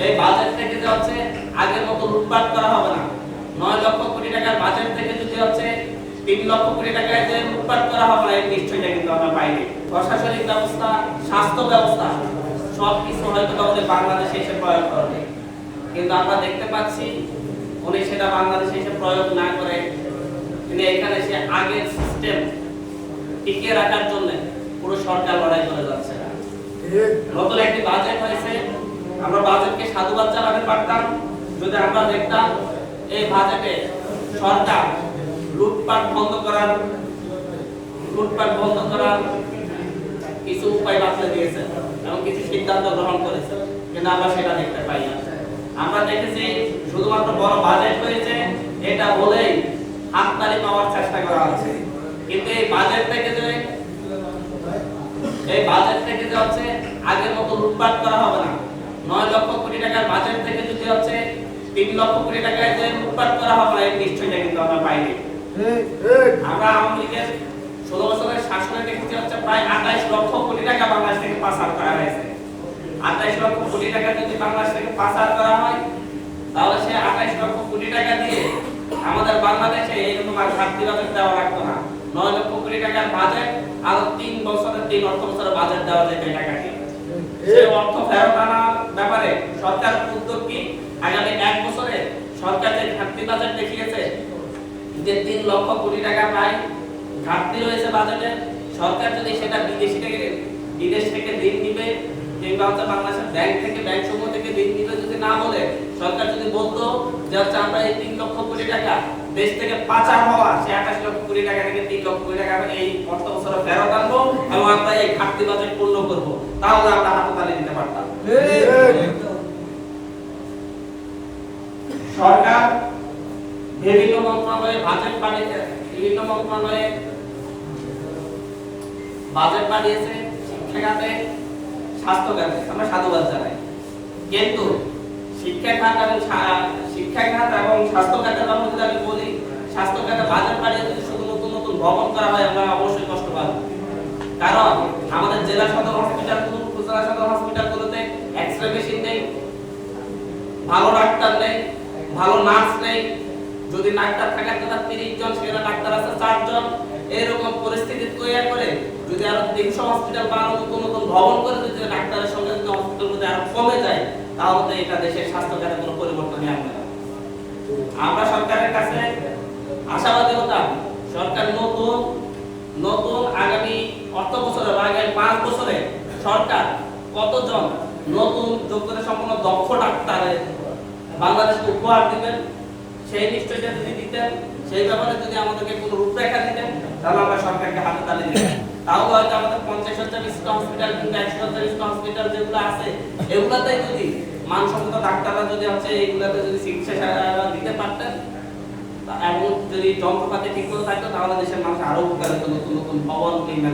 এই বাজেট থেকে যে হচ্ছে আগের মতো লুটপাট করা হবে না। 9 লক্ষ কোটি টাকার বাজেট থেকে যদি হচ্ছে 3 লক্ষ কোটি টাকায় যে লুটপাট করা হবে না, এই নিশ্চয়ই কিন্তু আমরা পাইনি। প্রশাসনিক ব্যবস্থা, স্বাস্থ্য ব্যবস্থা সবকিছু হয়তো আমাদের বাংলাদেশে এসে প্রয়োগ করবে, কিন্তু আমরা দেখতে পাচ্ছি উনি সেটা বাংলাদেশে এসে প্রয়োগ না করে তিনি এখানে সে আগের সিস্টেম টিকিয়ে রাখার জন্য পুরো সরকার লড়াই করে যাচ্ছে। নতুন একটি বাজেট হয়েছে, আমরা বাজেটকে সাধুবাদ জানাতে পারতাম যদি আমরা দেখতাম এই বাজেটে সরকার লুটপাট বন্ধ করার কিছু উপায় বাতলে দিয়েছে এবং কিছু সিদ্ধান্ত গ্রহণ করেছে, কিন্তু আমরা সেটা দেখতে পাই না। আমরা দেখেছি শুধুমাত্র বড় বাজেট হয়েছে এটা বলেই হাততালি পাওয়ার চেষ্টা করা হচ্ছে, কিন্তু এই বাজেট থেকে যে হচ্ছে আগের মতো লুটপাট করা হবে না। 9 লক্ষ কোটি টাকার বাজেট থেকে যদি হচ্ছে 3 লক্ষ কোটি টাকায় যে লুটপাট করা হবে না, এই নিশ্চয়ই কিন্তু আমরা পাইনি। আমরা আওয়ামী লীগের 16 বছরের শাসনে দেখেছি হচ্ছে প্রায় 28 লক্ষ কোটি টাকা বাংলাদেশ থেকে পাচার করা হয়েছে। 28 লক্ষ কোটি টাকা যদি বাংলাদেশ থেকে পাচার করা হয় তাহলে সে 28 লক্ষ কোটি টাকা দিয়ে আমাদের বাংলাদেশে এইরকম আর ঘাটতি বাজেট দেওয়া লাগতো না। 9 লক্ষ কোটি টাকার বাজেট আর 3 অর্থ বছরের বাজেট দেওয়া যায় এই টাকা দিয়ে। সেই অর্থ ফেরত আনার ব্যাপারে সরকার উদ্যোগ কি? আগামী 1 বছরে সরকার যে ঘাটতি বাজেট দেখিয়েছে যে 3 লক্ষ কোটি টাকা প্রায় ঘাটতি রয়েছে বাজেটে, সরকার যদি সেটা বিদেশ থেকে ঋণ নিবে কিংবা হচ্ছে বাংলাদেশের ব্যাংক সমূহ থেকে ঋণ নিবে যদি না বলে সরকার যদি বলতো যে হচ্ছে আমরা এই 3 লক্ষ কোটি টাকা দেশ থেকে পাচার হওয়া সে 28 লক্ষ কোটি টাকা থেকে 3 লক্ষ কোটি টাকা এই অর্থ বছরে ফেরত আনবো এবং আমরা এই ঘাটতি বাজেট পূর্ণ করব, তাহলে আমরা হাততালি দিতে পারতাম। সরকার বিভিন্ন মন্ত্রণালয়ে বাজেট বাড়িয়েছে, শিক্ষা খাতে, স্বাস্থ্য খাতে আমরা সাধুবাদ জানাই, কিন্তু শিক্ষা খাত এবং স্বাস্থ্য খাতের কথা যদি আমি বলি, স্বাস্থ্য খাতে বাজেট বাড়িয়ে যদি শুধু নতুন ভবন করা হয় আমরা অবশ্যই কষ্ট পাবো। কারণ আমাদের জেলা সদর হসপিটালগুলোতে এক্স-রে মেশিন নেই, ভালো ডাক্তার নেই, ভালো নার্স নেই। যদি ডাক্তার থাকার কথা 30 জন, সেখানে ডাক্তার আছে 4 জন। এরকম পরিস্থিতি তৈরি করে যদি আরো 300 হসপিটাল বানানো, নতুন ভবন করে যদি ডাক্তারের সংখ্যা যদি হসপিটালগুলোতে আরো কমে যায়, তাহলে তো এটা দেশের স্বাস্থ্য খাতে কোনো পরিবর্তনই আসবে না। আমরা সরকারের কাছে আশাবাদী হতাম সরকার নতুন আগামী অর্থ বছরে বা আগামী 5 বছরে সরকার কতজন নতুন যোগ্যতা সম্পন্ন দক্ষ ডাক্তারের বাংলাদেশকে উপহার দিবেন সেই নিশ্চয়তা যদি দিতেন, সেই ব্যাপারে যদি আমাদেরকে কোনো রূপরেখা দিতেন, তাহলে আমরা সরকারকে হাতে তালি দিতাম। তাও হয়তো আমাদের 50,000 বিশিষ্ট হসপিটাল কিংবা 100,000 বিশিষ্ট হসপিটাল যেগুলো আছে এগুলাতে যদি মানসম্মত ডাক্তাররা যদি হচ্ছে এগুলাতে যদি চিকিৎসা দিতে পারতেন এবং যদি যন্ত্রপাতি ঠিক করে থাকতো, তাহলে দেশের মানুষ আরো উপকার হতো নতুন ভবন কিংবা